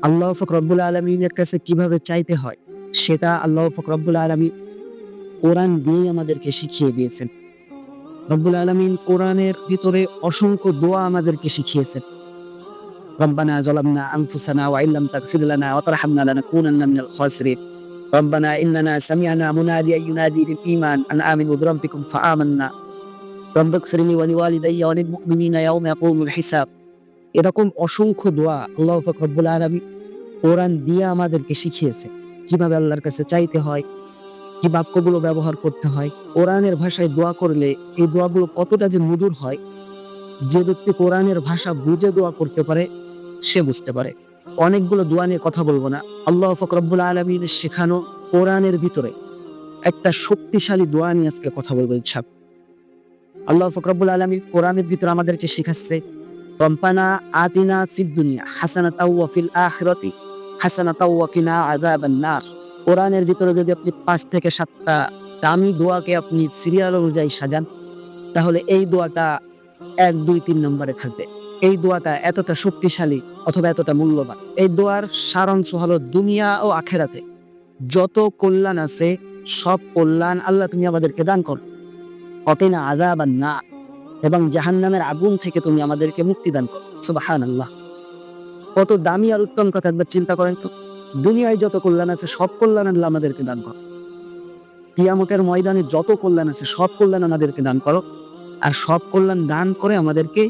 আল্লাহ পাক রব্বুল আলামিনের কাছে কিভাবে চাইতে হয় সেটা আল্লাহ পাক রব্বুল আলামিন কোরআন দিয়ে আমাদেরকে শিখিয়ে দিয়েছেন। রব্বুল আলামিন কোরআনের ভিতরে অসংখ্য দোয়া আমাদেরকে শিখিয়েছেন। রব্বানা যালামনা আনফুসানা ওয়া ইল্লাম তাগফির লানা ওয়া তারহামনা লানাকুনান্না মিনাল খাসিরিন। রব্বানা ইন্নানা সামি'না মুনাদিয়ান ইউনাদি লিল ঈমান আন আমিনু বিরাব্বিকুম ফাআমান্না। রব্বিগফিরলি ওয়া লিওয়ালিদাইয়া ওয়া লিল মুমিনিনা ইয়াওমা ইয়াকুমুল হিসাব। এরকম অসংখ্য দোয়া আল্লাহ পাক রব্বুল আলামিন কোরআন দিয়ে আমাদেরকে শিখিয়েছে। কিভাবে আল্লাহর কাছে চাইতে হয়, কি বাক্যগুলো ব্যবহার করতে হয়। কোরআনের ভাষায় দোয়া করলে এই দোয়াগুলো কতটা যে মধুর হয়, যে ব্যক্তি কোরআনের ভাষা বুঝে দোয়া করতে পারে সে বুঝতে পারে। অনেকগুলো দোয়া নিয়ে কথা বলবো না। আল্লাহ পাক রব্বুল আলামিনের শেখানো কোরআনের ভিতরে একটা শক্তিশালী দোয়া নিয়ে আজকে কথা বলবো ইনশাআল্লাহ। আল্লাহ পাক রব্বুল আলামিন কোরআনের ভিতরে আমাদেরকে শিখাচ্ছে, রব্বানা আতিনা ফিদ দুনিয়া হাসানাতাও ওয়া ফিল আখিরাতি হাসানাতাও ওয়া কিনা আযাবান নার। কোরআনের ভিতরে যদি আপনি ৫ থেকে ৭ টা দামি দোয়াকে আপনি সিরিয়াল অনুযায়ী সাজান, তাহলে এই দোয়াটা ১, ২, ৩ নম্বরে থাকবে। এই দোয়াটা এতটা শক্তিশালী অথবা এতটা মূল্যবান। এই দোয়ার সারাংশ হলো দুনিয়া ও আখিরাতে যত কল্যাণ আছে সব কল্যাণ আল্লাহ তুমি আমাদেরকে দান করো। অকিনা আযাবান নার, এবং জাহান্নামের আগুন থেকে তুমি আমাদেরকে মুক্তি দান করো। সুবহানাল্লাহ। কত দামি আর উত্তম কথা, একবার চিন্তা করেন তো। দুনিয়ায় যত কল্যাণ আছে সব কল্যাণ আল্লাহ আমাদেরকে দান করো। কিয়ামতের ময়দানে যত কল্যাণ আছে সব কল্যাণ আমাদেরকে দান করো। আর সব কল্যাণ দান করে আমাদেরকে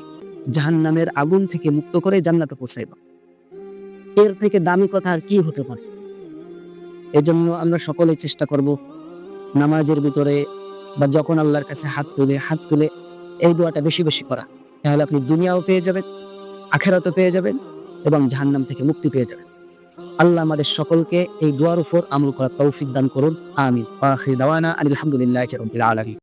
জাহান্নামের আগুন থেকে মুক্ত করে জান্নাতে পৌঁছাই দাও। এর থেকে দামি কথা আর কি হতে পারে? এজন্য আমরা সকলেই চেষ্টা করব নামাজের ভিতরে বা যখন আল্লাহর কাছে হাত তুলে এই দোয়াটা বেশি বেশি করা। তাহলে আপনি দুনিয়াও পেয়ে যাবেন, আখিরাতও পেয়ে যাবেন এবং জাহান্নাম থেকে মুক্তি পেয়ে যাবেন। আল্লাহ আমাদের সকলকে এই দোয়ার উপর আমল করার তৌফিক দান করুন। আমিন। ওয়া আখিরু দাওয়ানা আনিল হামদুলিল্লাহি রাব্বিল আলামিন।